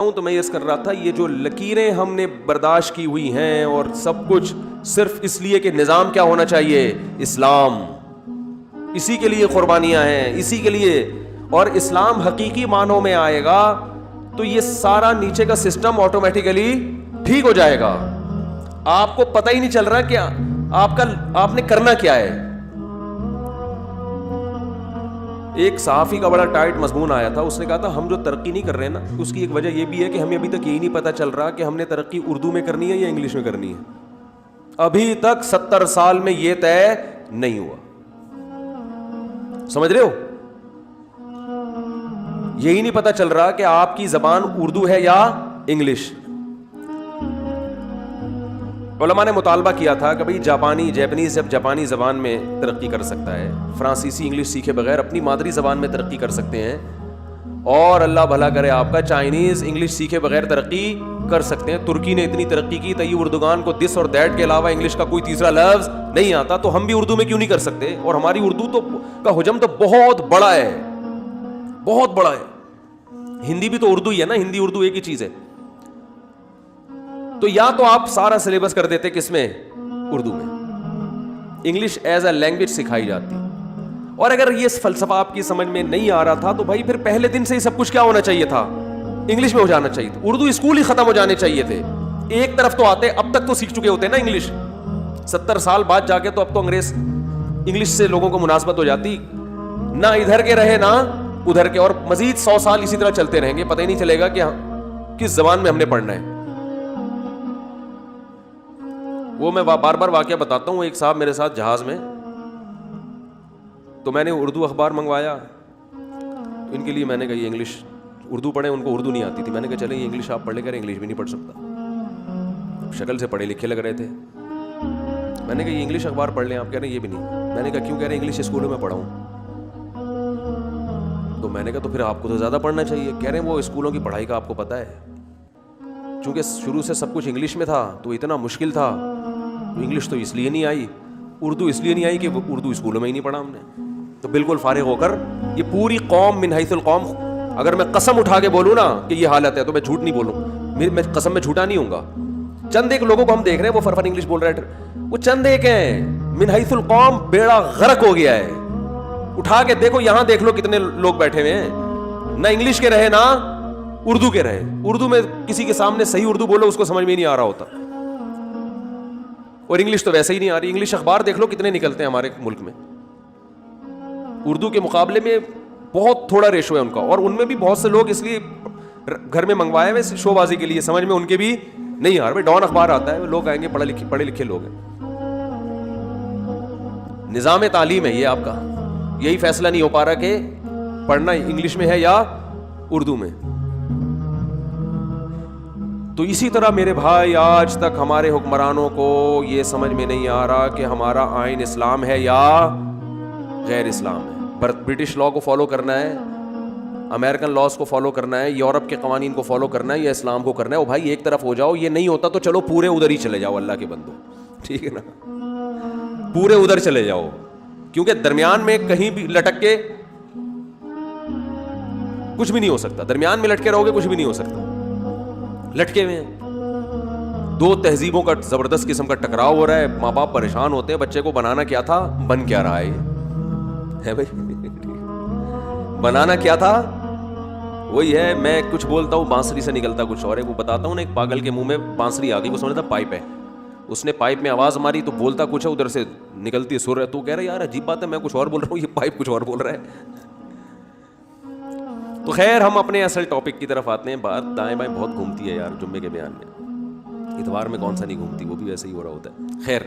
تو میں یہ کر رہا تھا یہ جو لکیریں ہم نے برداشت کی ہوئی ہیں اور سب کچھ صرف اس لیے کہ نظام کیا ہونا چاہیے, اسلام, اسی کے لیے قربانیاں ہیں, اسی کے لیے, اور اسلام حقیقی معنوں میں آئے گا تو یہ سارا نیچے کا سسٹم آٹومیٹیکلی ٹھیک ہو جائے گا. آپ کو پتہ ہی نہیں چل رہا کہ آپ نے کرنا کیا ہے. ایک صحافی کا بڑا ٹائٹ مضمون آیا تھا, اس نے کہا تھا ہم جو ترقی نہیں کر رہے ہیں نا, اس کی ایک وجہ یہ بھی ہے کہ ہمیں ابھی تک یہی نہیں پتا چل رہا کہ ہم نے ترقی اردو میں کرنی ہے یا انگلش میں کرنی ہے. ابھی تک 70 سال میں یہ طے نہیں ہوا. سمجھ رہے ہو, یہی نہیں پتا چل رہا کہ آپ کی زبان اردو ہے یا انگلش. علماء نے مطالبہ کیا تھا کہ بھائی جیپنیز جب جاپانی زبان میں ترقی کر سکتا ہے, فرانسیسی انگلش سیکھے بغیر اپنی مادری زبان میں ترقی کر سکتے ہیں, اور اللہ بھلا کرے آپ کا چائنیز انگلش سیکھے بغیر ترقی کر سکتے ہیں. ترکی نے اتنی ترقی کی طیب اردگان کو دس اور دیٹ کے علاوہ انگلش کا کوئی تیسرا لفظ نہیں آتا, تو ہم بھی اردو میں کیوں نہیں کر سکتے؟ اور ہماری اردو تو کا حجم تو بہت بڑا ہے, بہت بڑا ہے. ہندی بھی تو اردو ہی ہے نا, ہندی اردو ایک ہی چیز ہے. تو یا تو آپ سارا سلیبس کر دیتے کس میں, اردو میں, انگلش ایز اے لینگویج سکھائی جاتی. اور اگر یہ فلسفہ آپ کی سمجھ میں نہیں آ رہا تھا تو بھائی پھر پہلے دن سے ہی سب کچھ کیا ہونا چاہیے تھا, انگلش میں ہو جانا چاہیے تھا. اردو اسکول ہی ختم ہو جانے چاہیے تھے. ایک طرف تو آتے, اب تک تو سیکھ چکے ہوتے نا انگلش, 70 سال بعد جا کے تو اب تو انگلش سے لوگوں کو مناسبت ہو جاتی. نہ ادھر کے رہے نہ ادھر کے, اور مزید 100 سال اسی طرح چلتے رہیں گے, پتہ ہی نہیں چلے گا کہ کس زبان میں ہم نے پڑھنا ہے. وہ میں بار بار واقعہ بتاتا ہوں. ایک صاحب میرے ساتھ جہاز میں, تو میں نے اردو اخبار منگوایا, ان کے لیے میں نے کہا یہ انگلش اردو پڑھیں, ان کو اردو نہیں آتی تھی. میں نے کہا چلیں یہ انگلش آپ پڑھ لے کر, انگلش بھی نہیں پڑھ سکتا. شکل سے پڑھے لکھے لگ رہے تھے. میں نے کہا یہ انگلش اخبار پڑھ لیں, آپ کہہ رہے ہیں یہ بھی نہیں. میں نے کہا کیوں؟ کہہ رہے ہیں انگلش اسکولوں میں پڑھا ہوں. تو میں نے کہا تو پھر آپ کو تو زیادہ پڑھنا چاہیے. کہہ رہے ہیں وہ اسکولوں کی پڑھائی کا آپ کو پتہ ہے, چونکہ شروع سے سب کچھ انگلش میں تھا تو اتنا مشکل تھا. انگلش تو اس لیے نہیں آئی, اردو اس لیے نہیں آئی کہ اردو اسکولوں میں ہی نہیں پڑھا ہم نے. تو بالکل فارغ ہو کر یہ پوری قوم من حیث القوم, اگر میں قسم اٹھا کے بولوں نا کہ یہ حالت ہے تو میں جھوٹ نہیں بولوں. میں قسم میں جھوٹا نہیں ہوں گا. چند ایک لوگوں کو ہم دیکھ رہے ہیں وہ فرفر انگلش بول رہے ہیں, وہ چند ایک ہیں. من حیث القوم بیڑا غرق ہو گیا ہے. اٹھا کے دیکھو, یہاں دیکھ لو کتنے لوگ بیٹھے ہوئے ہیں, نہ انگلش کے رہے نہ اردو کے رہے. اردو میں کسی کے سامنے صحیح اردو بولو اس کو سمجھ میں نہیں آ رہا ہوتا, اور انگلش تو ویسے ہی نہیں آ رہی. انگلش اخبار دیکھ لو کتنے نکلتے ہیں ہمارے ملک میں, اردو کے مقابلے میں بہت تھوڑا ریشو ہے ان کا. اور ان میں بھی بہت سے لوگ اس لیے گھر میں منگوائے ہوئے شو بازی کے لیے, سمجھ میں ان کے بھی نہیں آ رہا. بھائی ڈان اخبار آتا ہے, لوگ آئیں گے پڑھے لکھے لوگ ہیں. نظام تعلیم ہے یہ آپ کا, یہی فیصلہ نہیں ہو پا رہا کہ پڑھنا انگلش میں ہے یا اردو میں. تو اسی طرح میرے بھائی آج تک ہمارے حکمرانوں کو یہ سمجھ میں نہیں آ رہا کہ ہمارا آئین اسلام ہے یا غیر اسلام ہے. برٹش لا کو فالو کرنا ہے, امریکن لاز کو فالو کرنا ہے, یورپ کے قوانین کو فالو کرنا ہے, یا اسلام کو کرنا ہے. او بھائی ایک طرف ہو جاؤ. یہ نہیں ہوتا تو چلو پورے ادھر ہی چلے جاؤ اللہ کے بندو, ٹھیک ہے نا, پورے ادھر چلے جاؤ. کیونکہ درمیان میں کہیں بھی لٹک کے کچھ بھی نہیں ہو سکتا. درمیان میں لٹکے رہو گے کچھ بھی نہیں ہو سکتا. لٹکے ہوئے ہیں, دو تہذیبوں کا زبردست قسم کا ٹکراؤ ہو رہا ہے. ماں باپ پریشان ہوتے ہیں, بچے کو بنانا کیا تھا بن کیا رہا ہے بھائی. بنانا کیا تھا وہی ہے. میں کچھ بولتا ہوں بانسری سے نکلتا کچھ اور ہے. وہ بتاتا ہوں نا, ایک پاگل کے منہ میں بانسری آ گئی, وہ سمجھتا پائپ ہے. اس نے پائپ میں آواز ماری تو بولتا کچھ ہے, ادھر سے نکلتی سر ہے. تو کہہ رہا ہے یار عجیب بات ہے, میں کچھ اور بول رہا ہوں, یہ پائپ کچھ اور بول رہا ہے. تو خیر ہم اپنے اصل ٹاپک کی طرف آتے ہیں. بات دائیں بائیں بہت گھومتی ہے یار جمعے کے بیان میں, اتوار میں کون سا نہیں گھومتی, وہ بھی ویسے ہی ہو رہا ہوتا ہے. خیر